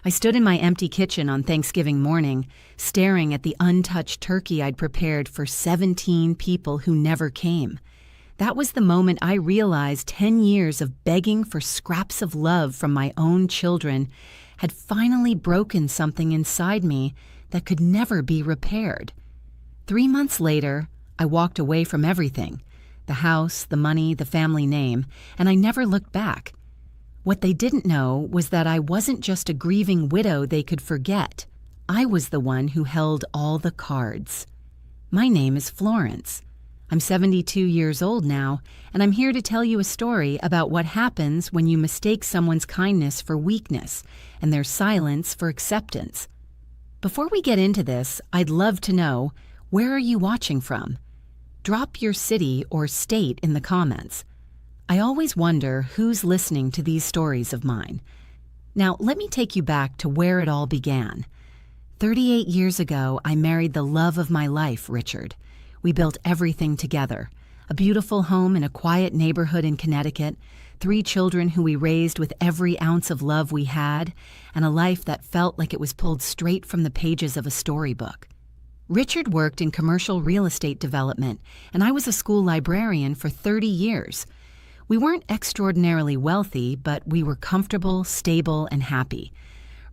I stood in my empty kitchen on Thanksgiving morning, staring at the untouched turkey I'd prepared for 17 people who never came. That was the moment I realized 10 years of begging for scraps of love from my own children had finally broken something inside me that could never be repaired. 3 months later, I walked away from everything: the house, the money, the family name, and I never looked back. What they didn't know was that I wasn't just a grieving widow they could forget. I was the one who held all the cards. My name is Florence. I'm 72 years old now, and I'm here to tell you a story about what happens when you mistake someone's kindness for weakness and their silence for acceptance. Before we get into this, I'd love to know, where are you watching from? Drop your city or state in the comments. I always wonder who's listening to these stories of mine. Now, let me take you back to where it all began. 38 years ago, I married the love of my life, Richard. We built everything together: a beautiful home in a quiet neighborhood in Connecticut, 3 children who we raised with every ounce of love we had, and a life that felt like it was pulled straight from the pages of a storybook. Richard worked in commercial real estate development, and I was a school librarian for 30 years. We weren't extraordinarily wealthy, but we were comfortable, stable, and happy.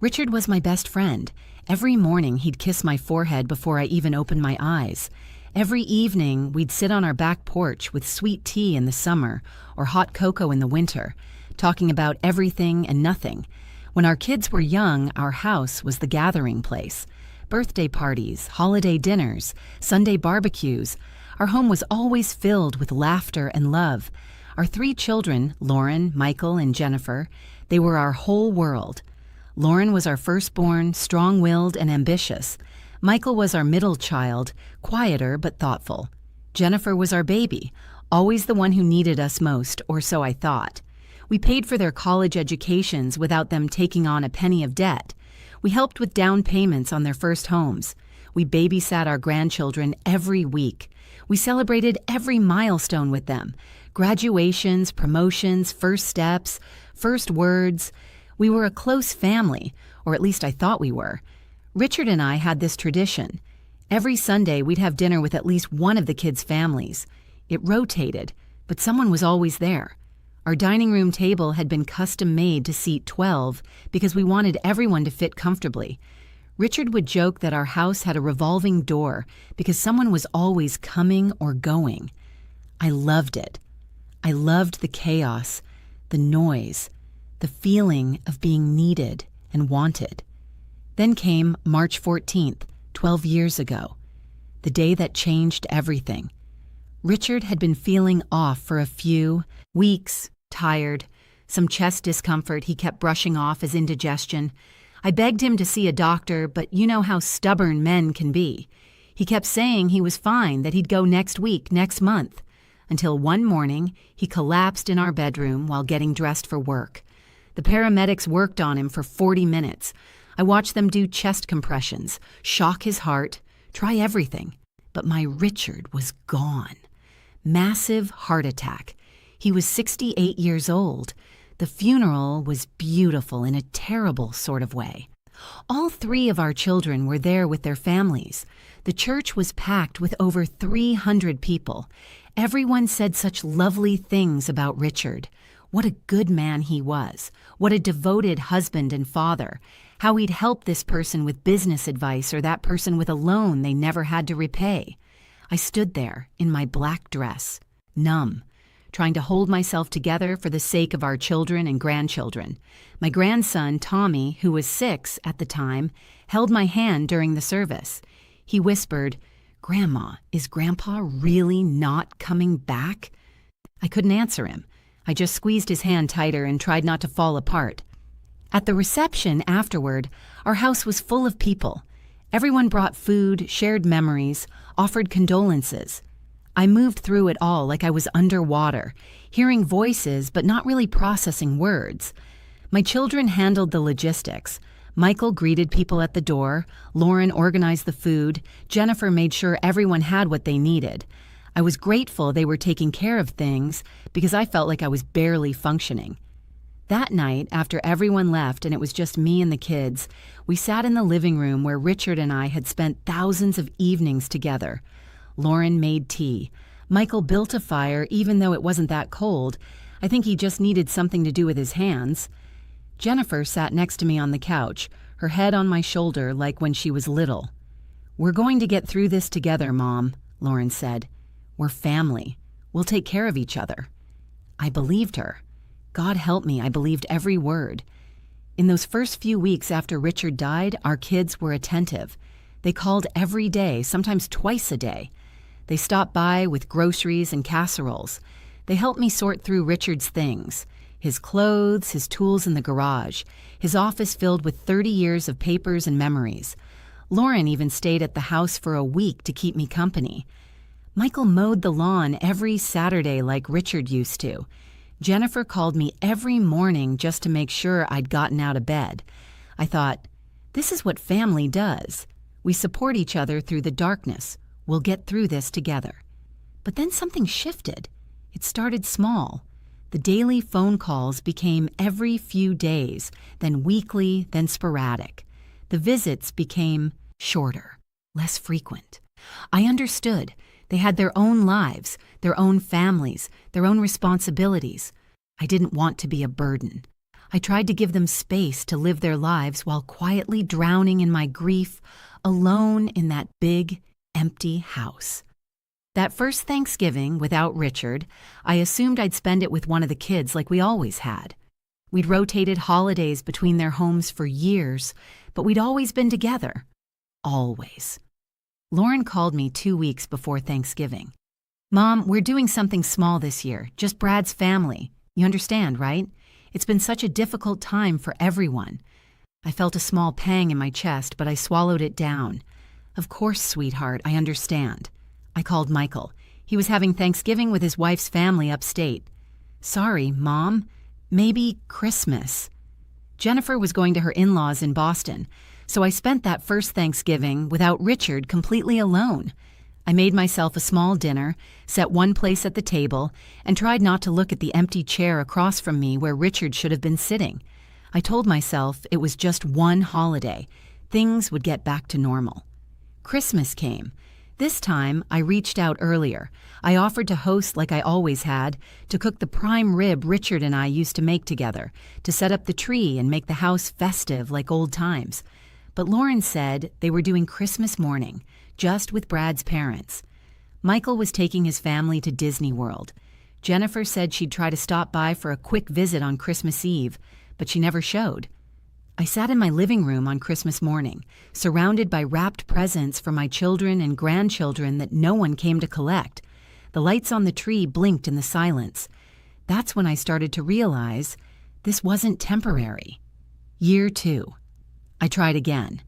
Richard was my best friend. Every morning he'd kiss my forehead before I even opened my eyes. Every evening, we'd sit on our back porch with sweet tea in the summer or hot cocoa in the winter, talking about everything and nothing. When our kids were young, our house was the gathering place. Birthday parties, holiday dinners, Sunday barbecues. Our home was always filled with laughter and love. Our 3 children, Lauren, Michael, and Jennifer, they were our whole world. Lauren was our firstborn, strong-willed and ambitious. Michael was our middle child, quieter but thoughtful. Jennifer was our baby, always the one who needed us most, or so I thought. We paid for their college educations without them taking on a penny of debt. We helped with down payments on their first homes. We babysat our grandchildren every week. We celebrated every milestone with them: graduations, promotions, first steps, first words. We were a close family, or at least I thought we were. Richard and I had this tradition. Every Sunday, we'd have dinner with at least one of the kids' families. It rotated, but someone was always there. Our dining room table had been custom-made to seat 12 because we wanted everyone to fit comfortably. Richard would joke that our house had a revolving door because someone was always coming or going. I loved it. I loved the chaos, the noise, the feeling of being needed and wanted. Then came March 14th, 12 years ago, the day that changed everything. Richard had been feeling off for a few weeks, tired, some chest discomfort he kept brushing off as indigestion. I begged him to see a doctor, but you know how stubborn men can be. He kept saying he was fine, that he'd go next week, next month, until one morning he collapsed in our bedroom while getting dressed for work. The paramedics worked on him for 40 minutes. I watched them do chest compressions, shock his heart, try everything. But my Richard was gone. Massive heart attack. He was 68 years old. The funeral was beautiful in a terrible sort of way. All 3 of our children were there with their families. The church was packed with over 300 people. Everyone said such lovely things about Richard. What a good man he was. What a devoted husband and father. How he'd help this person with business advice or that person with a loan they never had to repay. I stood there in my black dress, numb, trying to hold myself together for the sake of our children and grandchildren. My grandson, Tommy, who was 6 at the time, held my hand during the service. He whispered, "Grandma, is Grandpa really not coming back?" I couldn't answer him. I just squeezed his hand tighter and tried not to fall apart. At the reception afterward, our house was full of people. Everyone brought food, shared memories, offered condolences. I moved through it all like I was underwater, hearing voices but not really processing words. My children handled the logistics. Michael greeted people at the door, Lauren organized the food, Jennifer made sure everyone had what they needed. I was grateful they were taking care of things because I felt like I was barely functioning. That night, after everyone left and it was just me and the kids, we sat in the living room where Richard and I had spent thousands of evenings together. Lauren made tea. Michael built a fire even though it wasn't that cold. I think he just needed something to do with his hands. Jennifer sat next to me on the couch, her head on my shoulder like when she was little. "We're going to get through this together, Mom," Lauren said. "We're family. We'll take care of each other." I believed her. God help me, I believed every word. In those first few weeks after Richard died, our kids were attentive. They called every day, sometimes twice a day. They stopped by with groceries and casseroles. They helped me sort through Richard's things, his clothes, his tools in the garage, his office filled with 30 years of papers and memories. Lauren even stayed at the house for a week to keep me company. Michael mowed the lawn every Saturday like Richard used to. Jennifer called me every morning just to make sure I'd gotten out of bed. I thought, this is what family does. We support each other through the darkness. We'll get through this together. But then something shifted. It started small. The daily phone calls became every few days, then weekly, then sporadic. The visits became shorter, less frequent. I understood. They had their own lives, their own families, their own responsibilities. I didn't want to be a burden. I tried to give them space to live their lives while quietly drowning in my grief, alone in that big, empty house. That first Thanksgiving, without Richard, I assumed I'd spend it with one of the kids like we always had. We'd rotated holidays between their homes for years, but we'd always been together. Always. Lauren called me 2 weeks before Thanksgiving. "Mom, we're doing something small this year, just Brad's family. You understand, right? It's been such a difficult time for everyone." I felt a small pang in my chest, but I swallowed it down. "Of course, sweetheart, I understand." I called Michael. He was having Thanksgiving with his wife's family upstate. "Sorry, Mom. Maybe Christmas." Jennifer was going to her in-laws in Boston, so I spent that first Thanksgiving without Richard completely alone. I made myself a small dinner, set one place at the table, and tried not to look at the empty chair across from me where Richard should have been sitting. I told myself it was just one holiday. Things would get back to normal. Christmas came. This time, I reached out earlier. I offered to host like I always had, to cook the prime rib Richard and I used to make together, to set up the tree and make the house festive like old times. But Lauren said they were doing Christmas morning, just with Brad's parents. Michael was taking his family to Disney World. Jennifer said she'd try to stop by for a quick visit on Christmas Eve, but she never showed. I sat in my living room on Christmas morning, surrounded by wrapped presents for my children and grandchildren that no one came to collect. The lights on the tree blinked in the silence. That's when I started to realize this wasn't temporary. Year 2. I tried again.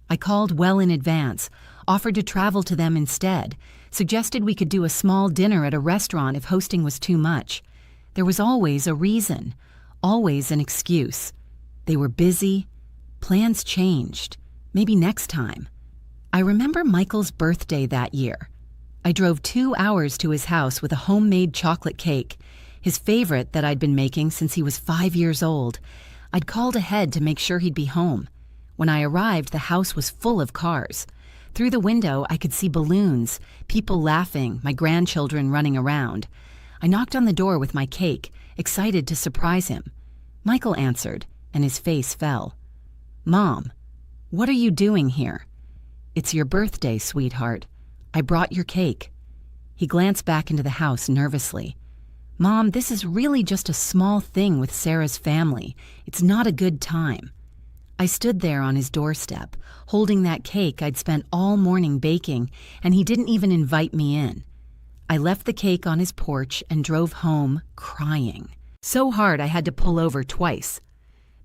I called well in advance, offered to travel to them instead, suggested we could do a small dinner at a restaurant if hosting was too much. There was always a reason, always an excuse. They were busy. Plans changed. Maybe next time. I remember Michael's birthday that year. I drove 2 hours to his house with a homemade chocolate cake, his favorite that I'd been making since he was 5 years old. I'd called ahead to make sure he'd be home. When I arrived, the house was full of cars. Through the window, I could see balloons, people laughing, my grandchildren running around. I knocked on the door with my cake, excited to surprise him. Michael answered, and his face fell. "Mom, what are you doing here?" "It's your birthday, sweetheart. I brought your cake." He glanced back into the house nervously. "Mom, this is really just a small thing with Sarah's family. It's not a good time." I stood there on his doorstep, holding that cake I'd spent all morning baking, and he didn't even invite me in. I left the cake on his porch and drove home crying. So hard I had to pull over twice.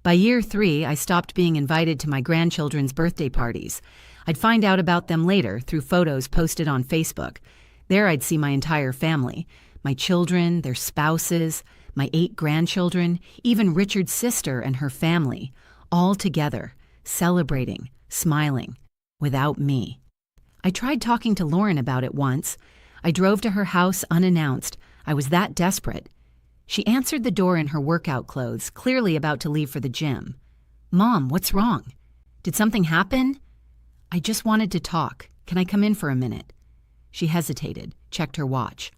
By year 3, I stopped being invited to my grandchildren's birthday parties. I'd find out about them later through photos posted on Facebook. There I'd see my entire family, my children, their spouses, my 8 grandchildren, even Richard's sister and her family, all together, celebrating, smiling, without me. I tried talking to Lauren about it once. I drove to her house unannounced. I was that desperate. She answered the door in her workout clothes, clearly about to leave for the gym. "Mom, what's wrong? Did something happen?" "I just wanted to talk. Can I come in for a minute?" She hesitated, checked her watch.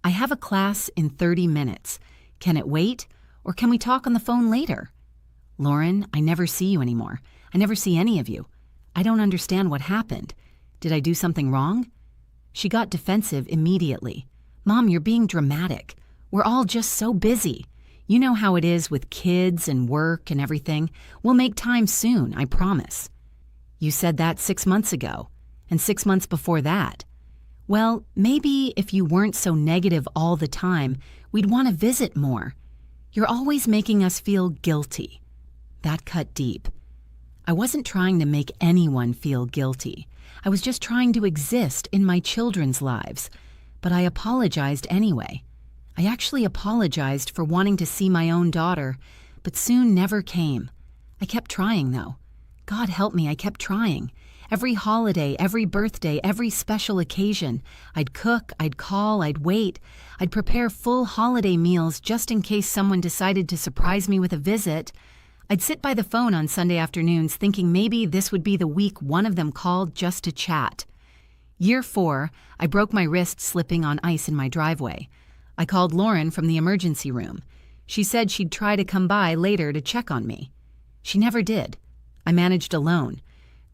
"I have a class in 30 minutes. Can it wait, or can we talk on the phone later?" "Lauren, I never see you anymore. I never see any of you. I don't understand what happened. Did I do something wrong?" She got defensive immediately. "Mom, you're being dramatic. We're all just so busy. You know how it is with kids and work and everything. We'll make time soon, I promise." "You said that 6 months ago, and 6 months before that." "Well, maybe if you weren't so negative all the time, we'd want to visit more. You're always making us feel guilty." That cut deep. I wasn't trying to make anyone feel guilty. I was just trying to exist in my children's lives. But I apologized anyway. I actually apologized for wanting to see my own daughter, but soon never came. I kept trying, though. God help me, I kept trying. Every holiday, every birthday, every special occasion, I'd cook, I'd call, I'd wait. I'd prepare full holiday meals just in case someone decided to surprise me with a visit. I'd sit by the phone on Sunday afternoons thinking maybe this would be the week one of them called just to chat. Year 4, I broke my wrist slipping on ice in my driveway. I called Lauren from the emergency room. She said she'd try to come by later to check on me. She never did. I managed alone.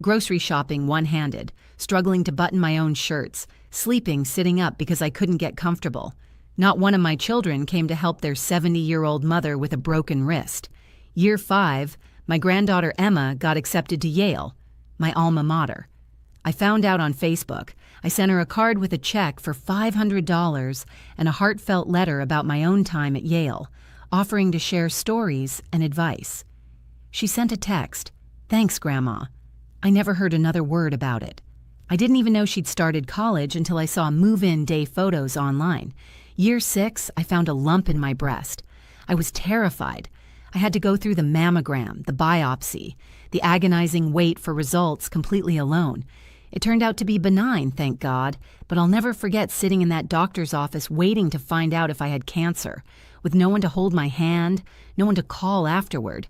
Grocery shopping one-handed, struggling to button my own shirts, sleeping sitting up because I couldn't get comfortable. Not one of my children came to help their 70-year-old mother with a broken wrist. Year 5, my granddaughter Emma got accepted to Yale, my alma mater. I found out on Facebook. I sent her a card with a check for $500 and a heartfelt letter about my own time at Yale, offering to share stories and advice. She sent a text, "Thanks, Grandma." I never heard another word about it. I didn't even know she'd started college until I saw move-in day photos online. Year 6, I found a lump in my breast. I was terrified. I had to go through the mammogram, the biopsy, the agonizing wait for results completely alone. It turned out to be benign, thank God, but I'll never forget sitting in that doctor's office waiting to find out if I had cancer, with no one to hold my hand, no one to call afterward.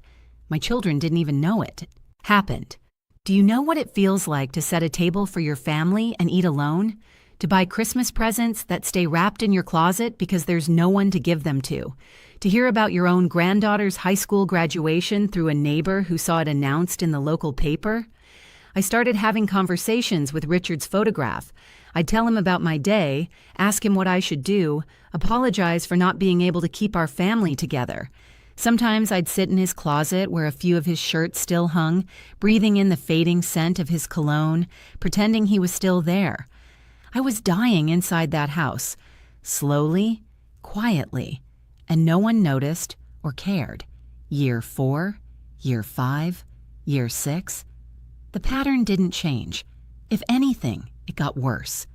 My children didn't even know it. Happened. Do you know what it feels like to set a table for your family and eat alone? To buy Christmas presents that stay wrapped in your closet because there's no one to give them to? To hear about your own granddaughter's high school graduation through a neighbor who saw it announced in the local paper? I started having conversations with Richard's photograph. I'd tell him about my day, ask him what I should do, apologize for not being able to keep our family together. Sometimes I'd sit in his closet where a few of his shirts still hung, breathing in the fading scent of his cologne, pretending he was still there. I was dying inside that house, slowly, quietly, and no one noticed or cared. Year 4, Year 5, Year 6. The pattern didn't change. If anything, it got worse.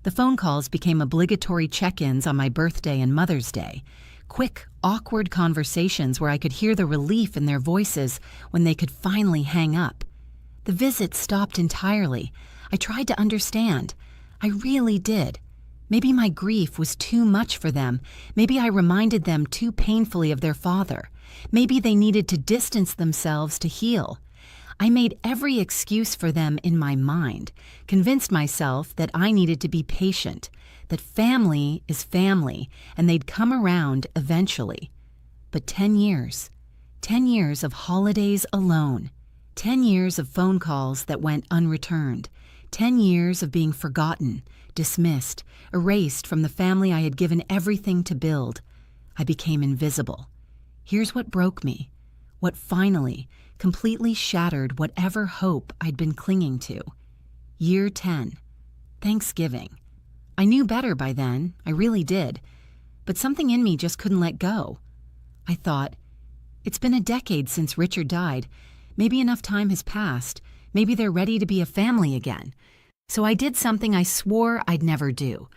The phone calls became obligatory check-ins on my birthday and Mother's Day. Quick, awkward conversations where I could hear the relief in their voices when they could finally hang up. The visits stopped entirely. I tried to understand. I really did. Maybe my grief was too much for them. Maybe I reminded them too painfully of their father. Maybe they needed to distance themselves to heal. I made every excuse for them in my mind, convinced myself that I needed to be patient, that family is family, and they'd come around eventually. But 10 years of holidays alone, 10 years of phone calls that went unreturned, 10 years of being forgotten, dismissed, erased from the family I had given everything to build. I became invisible. Here's what broke me, what finally, completely shattered whatever hope I'd been clinging to. Year 10, Thanksgiving. I knew better by then, I really did, but something in me just couldn't let go. I thought, it's been a decade since Richard died. Maybe enough time has passed. Maybe they're ready to be a family again. So I did something I swore I'd never do.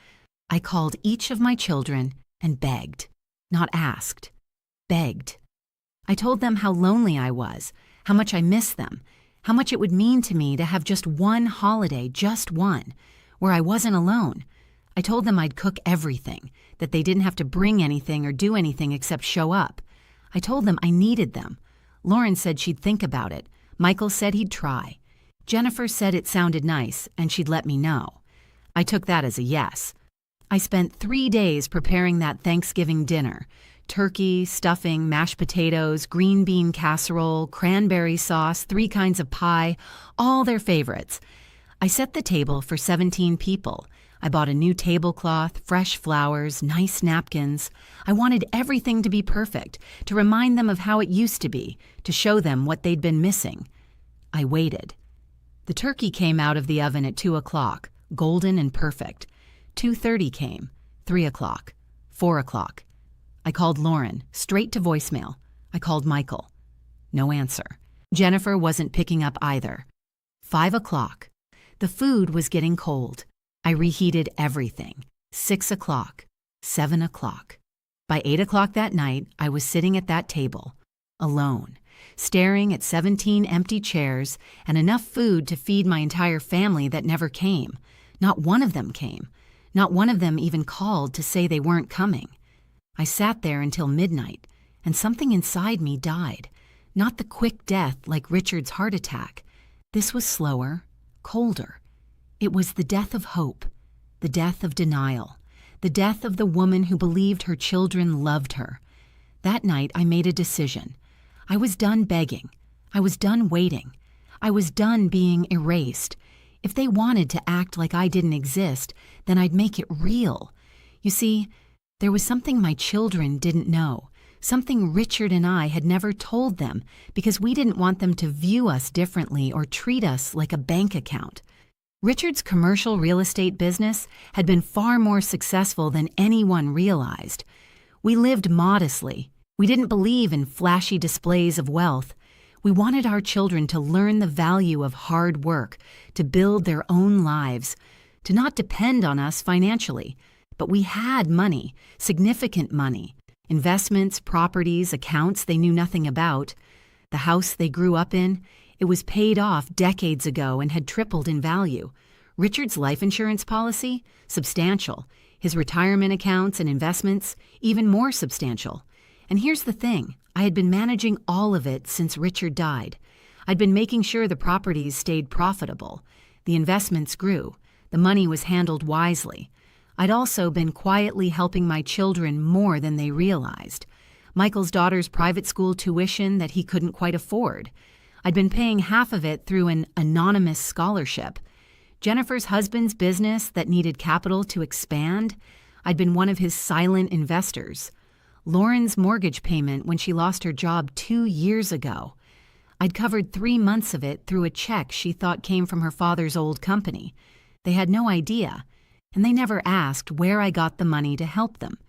I called each of my children and begged, not asked, begged. I told them how lonely I was, how much I missed them, how much it would mean to me to have just one holiday, just one, where I wasn't alone. I told them I'd cook everything, that they didn't have to bring anything or do anything except show up. I told them I needed them. Lauren said she'd think about it. Michael said he'd try. Jennifer said it sounded nice and she'd let me know. I took that as a yes. I spent 3 days preparing that Thanksgiving dinner. Turkey, stuffing, mashed potatoes, green bean casserole, cranberry sauce, 3 kinds of pie, all their favorites. I set the table for 17 people. I bought a new tablecloth, fresh flowers, nice napkins. I wanted everything to be perfect, to remind them of how it used to be, to show them what they'd been missing. I waited. The turkey came out of the oven at 2 o'clock, golden and perfect. 2:30 came, 3 o'clock, 4 o'clock. I called Lauren, straight to voicemail. I called Michael. No answer. Jennifer wasn't picking up either. 5 o'clock. The food was getting cold. I reheated everything. 6 o'clock, 7 o'clock. By 8 o'clock that night, I was sitting at that table, alone, staring at 17 empty chairs and enough food to feed my entire family that never came. Not one of them came. Not one of them even called to say they weren't coming. I sat there until midnight, and something inside me died. Not the quick death like Richard's heart attack. This was slower, colder. It was the death of hope, the death of denial, the death of the woman who believed her children loved her. That night I made a decision. I was done begging. I was done waiting. I was done being erased. If they wanted to act like I didn't exist, then I'd make it real. You see, there was something my children didn't know, something Richard and I had never told them because we didn't want them to view us differently or treat us like a bank account. Richard's commercial real estate business had been far more successful than anyone realized. We lived modestly. We didn't believe in flashy displays of wealth. We wanted our children to learn the value of hard work, to build their own lives, to not depend on us financially. But we had money, significant money, investments, properties, accounts they knew nothing about. The house they grew up in, it was paid off decades ago and had tripled in value. Richard's life insurance policy, substantial. His retirement accounts and investments, even more substantial. And here's the thing, I had been managing all of it since Richard died. I'd been making sure the properties stayed profitable. The investments grew. The money was handled wisely. I'd also been quietly helping my children more than they realized. Michael's daughter's private school tuition that he couldn't quite afford. I'd been paying half of it through an anonymous scholarship. Jennifer's husband's business that needed capital to expand. I'd been one of his silent investors. Lauren's mortgage payment when she lost her job 2 years ago. I'd covered 3 months of it through a check she thought came from her father's old company. They had no idea. And they never asked where I got the money to help them.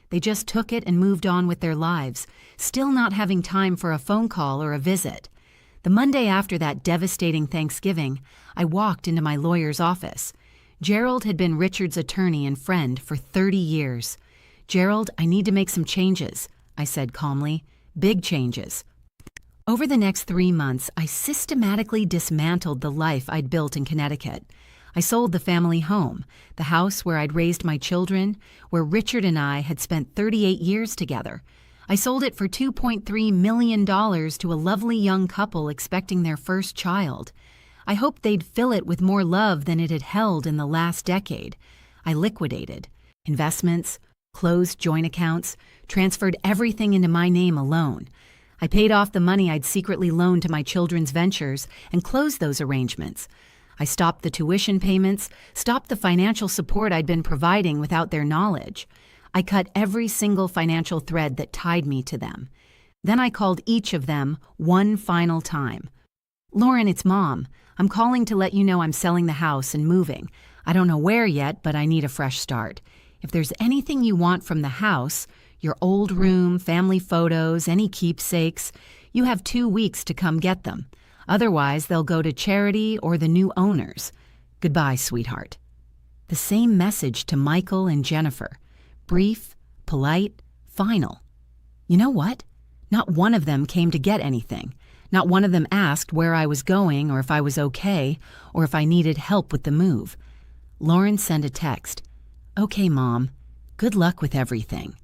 They just took it and moved on with their lives, still not having time for a phone call or a visit. The Monday after that devastating Thanksgiving, I walked into my lawyer's office. Gerald had been Richard's attorney and friend for 30 years. "Gerald, I need to make some changes," I said calmly. "Big changes." Over the next 3 months, I systematically dismantled the life I'd built in Connecticut. I sold the family home, the house where I'd raised my children, where Richard and I had spent 38 years together. I sold it for $2.3 million to a lovely young couple expecting their first child. I hoped they'd fill it with more love than it had held in the last decade. I liquidated investments, closed joint accounts, transferred everything into my name alone. I paid off the money I'd secretly loaned to my children's ventures and closed those arrangements. I stopped the tuition payments, stopped the financial support I'd been providing without their knowledge. I cut every single financial thread that tied me to them. Then I called each of them one final time. "Lauren, it's Mom. I'm calling to let you know I'm selling the house and moving. I don't know where yet, but I need a fresh start. If there's anything you want from the house, your old room, family photos, any keepsakes, you have 2 weeks to come get them. Otherwise, they'll go to charity or the new owners. Goodbye, sweetheart." The same message to Michael and Jennifer. Brief, polite, final. You know what? Not one of them came to get anything. Not one of them asked where I was going or if I was okay or if I needed help with the move. Lauren sent a text. "Okay, Mom. Good luck with everything."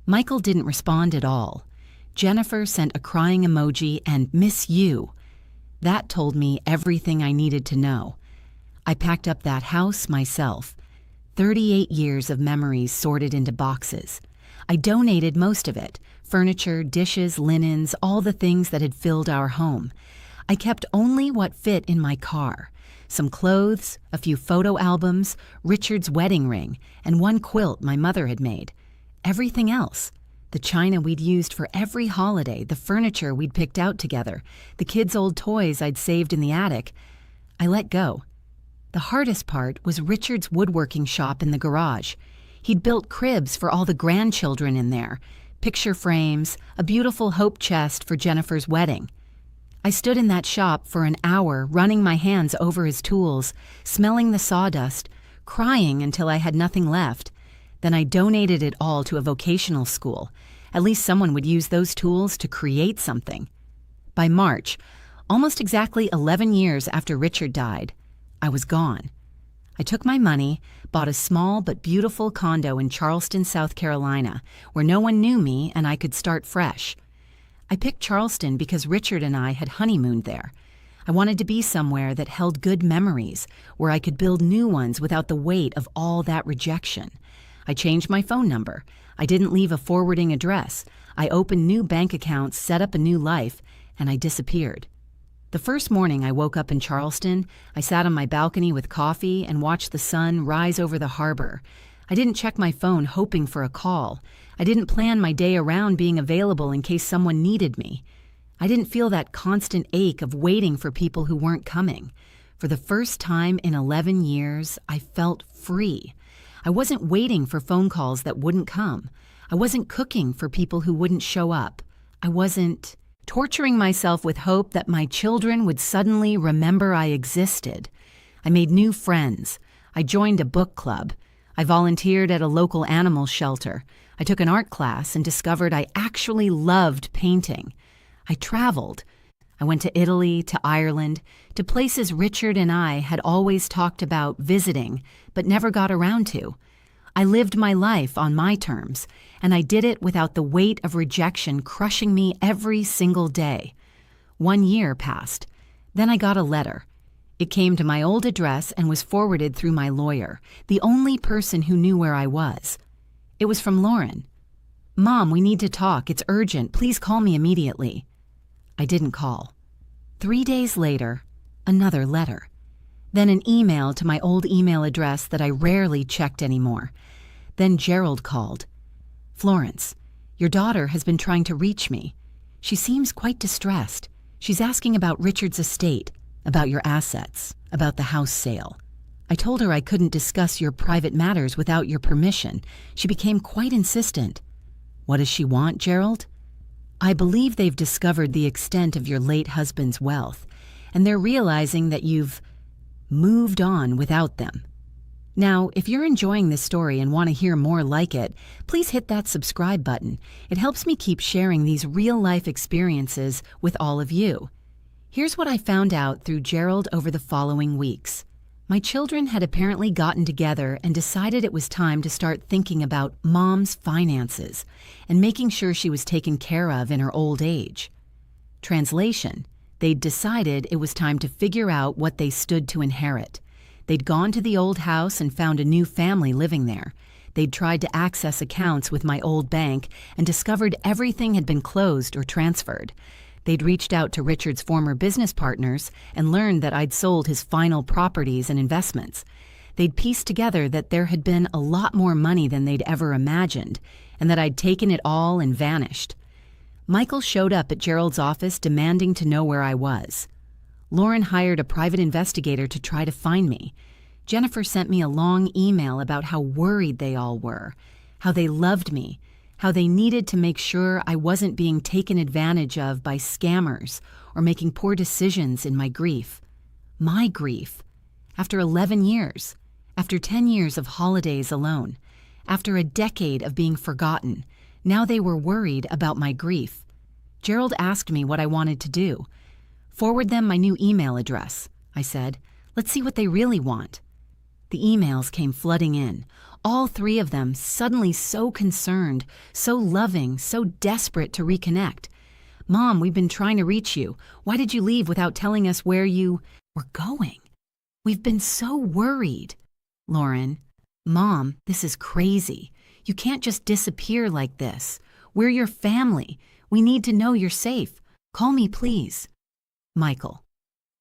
Michael didn't respond at all. Jennifer sent a crying emoji and "miss you." That told me everything I needed to know. I packed up that house myself. 38 years of memories sorted into boxes. I donated most of it: furniture, dishes, linens, all the things that had filled our home. I kept only what fit in my car: some clothes, a few photo albums, Richard's wedding ring, and one quilt my mother had made. Everything else, the china we'd used for every holiday, the furniture we'd picked out together, the kids' old toys I'd saved in the attic, I let go. The hardest part was Richard's woodworking shop in the garage. He'd built cribs for all the grandchildren in there, picture frames, a beautiful hope chest for Jennifer's wedding. I stood in that shop for an hour, running my hands over his tools, smelling the sawdust, crying until I had nothing left. Then I donated it all to a vocational school. At least someone would use those tools to create something. By March, almost exactly 11 years after Richard died, I was gone. I took my money, bought a small but beautiful condo in Charleston, South Carolina, where no one knew me and I could start fresh. I picked Charleston because Richard and I had honeymooned there. I wanted to be somewhere that held good memories, where I could build new ones without the weight of all that rejection. I changed my phone number. I didn't leave a forwarding address. I opened new bank accounts, set up a new life, and I disappeared. The first morning I woke up in Charleston, I sat on my balcony with coffee and watched the sun rise over the harbor. I didn't check my phone hoping for a call. I didn't plan my day around being available in case someone needed me. I didn't feel that constant ache of waiting for people who weren't coming. For the first time in 11 years, I felt free. I wasn't waiting for phone calls that wouldn't come. I wasn't cooking for people who wouldn't show up. I wasn't torturing myself with hope that my children would suddenly remember I existed. I made new friends. I joined a book club. I volunteered at a local animal shelter. I took an art class and discovered I actually loved painting. I traveled. I went to Italy, to Ireland, to places Richard and I had always talked about visiting, but never got around to. I lived my life on my terms, and I did it without the weight of rejection crushing me every single day. 1 year passed. Then I got a letter. It came to my old address and was forwarded through my lawyer, the only person who knew where I was. It was from Lauren. "Mom, we need to talk. It's urgent. Please call me immediately." I didn't call. 3 days later, another letter. Then an email to my old email address that I rarely checked anymore. Then Gerald called. "Florence, your daughter has been trying to reach me. She seems quite distressed. She's asking about Richard's estate, about your assets, about the house sale. I told her I couldn't discuss your private matters without your permission. She became quite insistent." "What does she want, Gerald?" "I believe they've discovered the extent of your late husband's wealth, and they're realizing that you've moved on without them." Now, if you're enjoying this story and want to hear more like it, please hit that subscribe button. It helps me keep sharing these real-life experiences with all of you. Here's what I found out through Gerald over the following weeks. My children had apparently gotten together and decided it was time to start thinking about Mom's finances and making sure she was taken care of in her old age. Translation: they'd decided it was time to figure out what they stood to inherit. They'd gone to the old house and found a new family living there. They'd tried to access accounts with my old bank and discovered everything had been closed or transferred. They'd reached out to Richard's former business partners and learned that I'd sold his final properties and investments. They'd pieced together that there had been a lot more money than they'd ever imagined, and that I'd taken it all and vanished. Michael showed up at Gerald's office demanding to know where I was. Lauren hired a private investigator to try to find me. Jennifer sent me a long email about how worried they all were, how they loved me, how they needed to make sure I wasn't being taken advantage of by scammers or making poor decisions in my grief. My grief. After 11 years, after 10 years of holidays alone, after a decade of being forgotten, now they were worried about my grief. Gerald asked me what I wanted to do. "Forward them my new email address," I said. "Let's see what they really want." The emails came flooding in, All three of them suddenly so concerned, so loving, so desperate to reconnect. "Mom, we've been trying to reach you. Why did you leave without telling us where you were going? We've been so worried." Lauren: "Mom, this is crazy. You can't just disappear like this. We're your family. We need to know you're safe. Call me, please." Michael: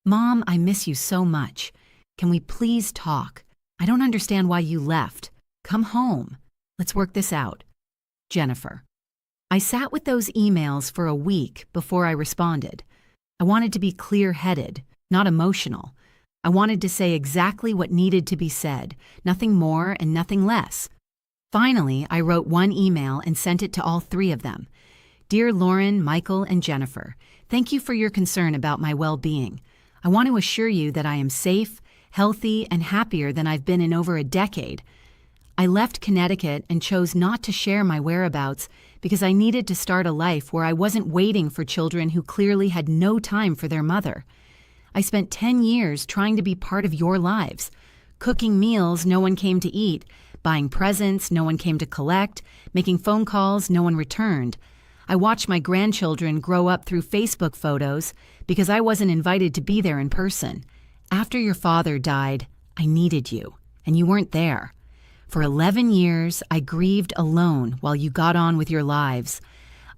"Mom, I miss you so much. Can we please talk? I don't understand why you left. Come home. Let's work this out." Jennifer: "I sat with those emails for a week before I responded. I wanted to be clear-headed, not emotional. I wanted to say exactly what needed to be said, nothing more and nothing less. Finally, I wrote one email and sent it to all three of them. Dear Lauren, Michael, and Jennifer, thank you for your concern about my well-being. I want to assure you that I am safe, healthy, and happier than I've been in over a decade. I left Connecticut and chose not to share my whereabouts because I needed to start a life where I wasn't waiting for children who clearly had no time for their mother. I spent 10 years trying to be part of your lives, cooking meals no one came to eat, buying presents no one came to collect, making phone calls no one returned. I watched my grandchildren grow up through Facebook photos because I wasn't invited to be there in person. After your father died, I needed you, and you weren't there. For 11 years, I grieved alone while you got on with your lives.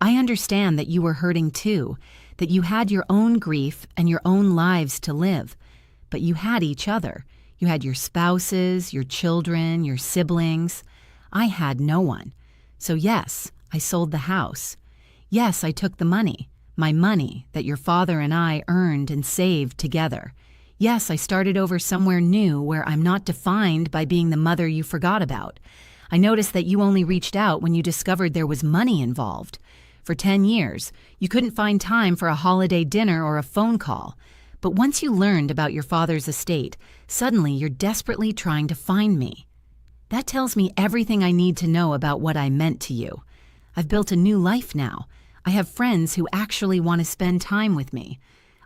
I understand that you were hurting too, that you had your own grief and your own lives to live. But you had each other. You had your spouses, your children, your siblings. I had no one. So yes, I sold the house. Yes, I took the money, my money that your father and I earned and saved together. Yes, I started over somewhere new where I'm not defined by being the mother you forgot about. I noticed that you only reached out when you discovered there was money involved. For 10 years, you couldn't find time for a holiday dinner or a phone call. But once you learned about your father's estate, suddenly you're desperately trying to find me. That tells me everything I need to know about what I meant to you. I've built a new life now. I have friends who actually want to spend time with me.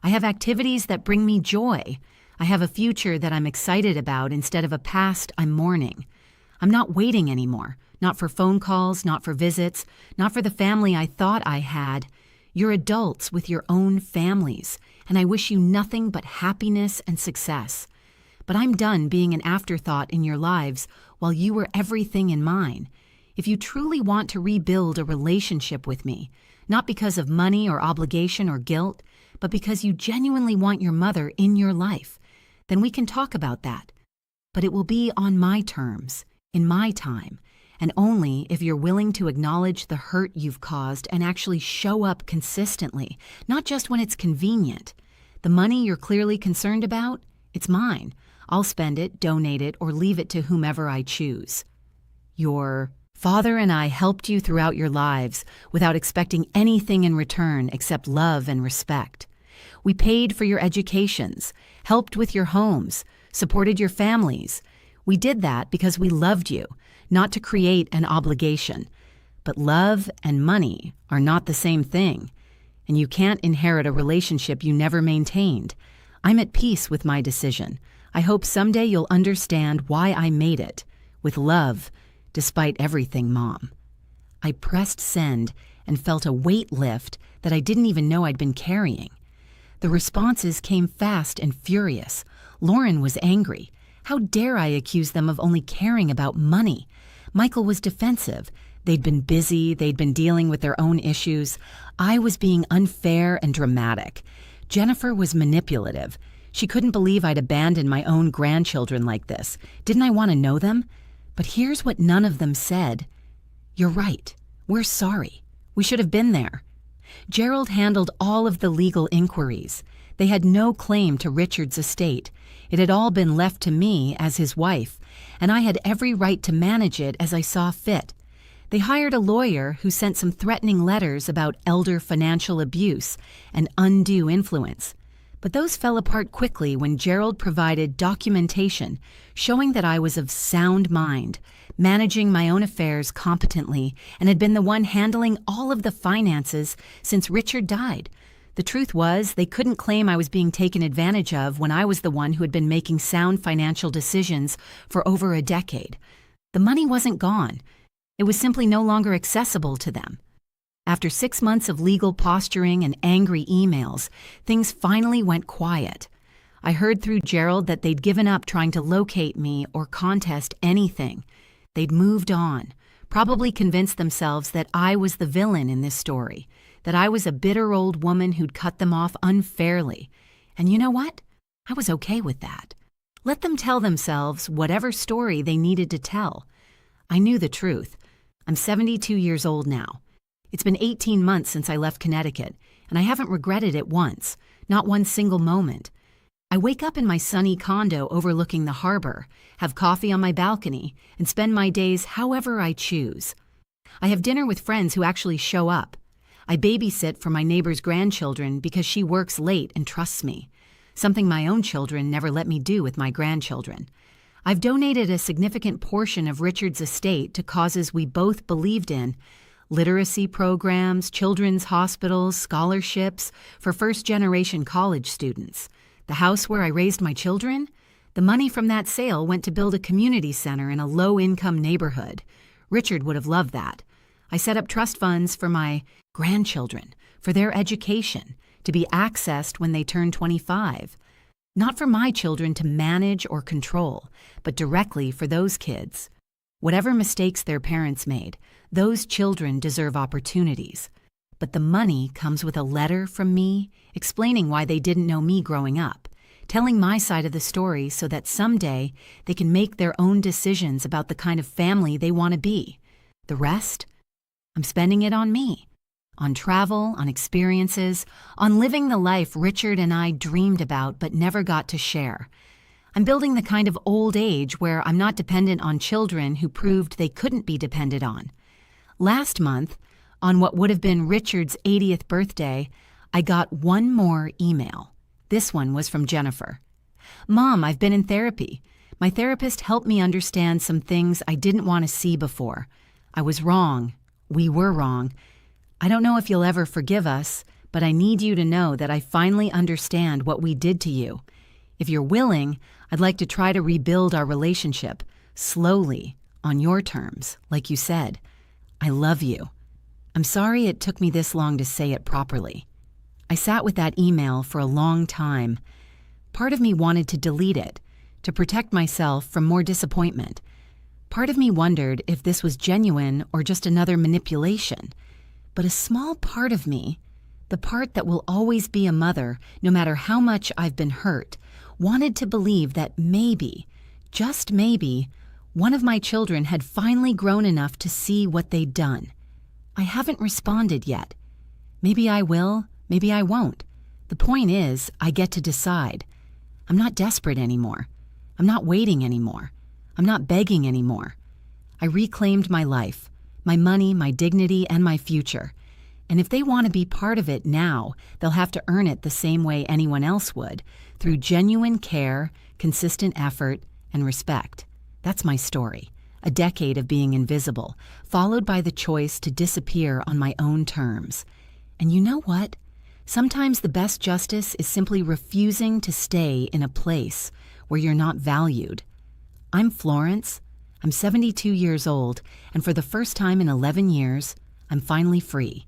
I have activities that bring me joy. I have a future that I'm excited about instead of a past I'm mourning. I'm not waiting anymore, not for phone calls, not for visits, not for the family I thought I had. You're adults with your own families, and I wish you nothing but happiness and success. But I'm done being an afterthought in your lives while you were everything in mine. If you truly want to rebuild a relationship with me, not because of money or obligation or guilt, but because you genuinely want your mother in your life, then we can talk about that. But it will be on my terms, in my time, and only if you're willing to acknowledge the hurt you've caused and actually show up consistently, not just when it's convenient. The money you're clearly concerned about, it's mine. I'll spend it, donate it, or leave it to whomever I choose. Your father and I helped you throughout your lives without expecting anything in return except love and respect. We paid for your educations, helped with your homes, supported your families. We did that because we loved you, not to create an obligation. But love and money are not the same thing, and you can't inherit a relationship you never maintained. I'm at peace with my decision. I hope someday you'll understand why I made it. With love, despite everything, Mom. I pressed send and felt a weight lift that I didn't even know I'd been carrying. The responses came fast and furious. Lauren was angry. How dare I accuse them of only caring about money? Michael was defensive. They'd been busy, they'd been dealing with their own issues. I was being unfair and dramatic. Jennifer was manipulative. She couldn't believe I'd abandoned my own grandchildren like this. Didn't I want to know them? But here's what none of them said. You're right. We're sorry. We should have been there. Gerald handled all of the legal inquiries. They had no claim to Richard's estate. It had all been left to me as his wife, and I had every right to manage it as I saw fit. They hired a lawyer who sent some threatening letters about elder financial abuse and undue influence. But those fell apart quickly when Gerald provided documentation showing that I was of sound mind, managing my own affairs competently, and had been the one handling all of the finances since Richard died. The truth was, they couldn't claim I was being taken advantage of when I was the one who had been making sound financial decisions for over a decade. The money wasn't gone. It was simply no longer accessible to them. After 6 months of legal posturing and angry emails, things finally went quiet. I heard through Gerald that they'd given up trying to locate me or contest anything. They'd moved on, probably convinced themselves that I was the villain in this story, that I was a bitter old woman who'd cut them off unfairly. And you know what? I was okay with that. Let them tell themselves whatever story they needed to tell. I knew the truth. I'm 72 years old now. It's been 18 months since I left Connecticut, and I haven't regretted it once, not one single moment. I wake up in my sunny condo overlooking the harbor, have coffee on my balcony, and spend my days however I choose. I have dinner with friends who actually show up. I babysit for my neighbor's grandchildren because she works late and trusts me, something my own children never let me do with my grandchildren. I've donated a significant portion of Richard's estate to causes we both believed in: literacy programs, children's hospitals, scholarships for first-generation college students. The house where I raised my children? The money from that sale went to build a community center in a low-income neighborhood. Richard would have loved that. I set up trust funds for my grandchildren, for their education, to be accessed when they turn 25. Not for my children to manage or control, but directly for those kids. Whatever mistakes their parents made, those children deserve opportunities. But the money comes with a letter from me explaining why they didn't know me growing up, telling my side of the story so that someday they can make their own decisions about the kind of family they want to be. The rest? I'm spending it on me. On travel, on experiences, on living the life Richard and I dreamed about but never got to share. I'm building the kind of old age where I'm not dependent on children who proved they couldn't be depended on. Last month, on what would have been Richard's 80th birthday, I got one more email. This one was from Jennifer. "Mom, I've been in therapy. My therapist helped me understand some things I didn't want to see before. I was wrong. We were wrong. I don't know if you'll ever forgive us, but I need you to know that I finally understand what we did to you. If you're willing, I'd like to try to rebuild our relationship, slowly, on your terms, like you said. I love you." I'm sorry it took me this long to say it properly. I sat with that email for a long time. Part of me wanted to delete it, to protect myself from more disappointment. Part of me wondered if this was genuine or just another manipulation. But a small part of me, the part that will always be a mother, no matter how much I've been hurt, wanted to believe that maybe, just maybe, one of my children had finally grown enough to see what they'd done. I haven't responded yet. Maybe I will, maybe I won't. The point is, I get to decide. I'm not desperate anymore. I'm not waiting anymore. I'm not begging anymore. I reclaimed my life, my money, my dignity, and my future. And if they want to be part of it now, they'll have to earn it the same way anyone else would, through genuine care, consistent effort, and respect. That's my story. A decade of being invisible, followed by the choice to disappear on my own terms. And you know what? Sometimes the best justice is simply refusing to stay in a place where you're not valued. I'm Florence. I'm 72 years old, and for the first time in 11 years, I'm finally free.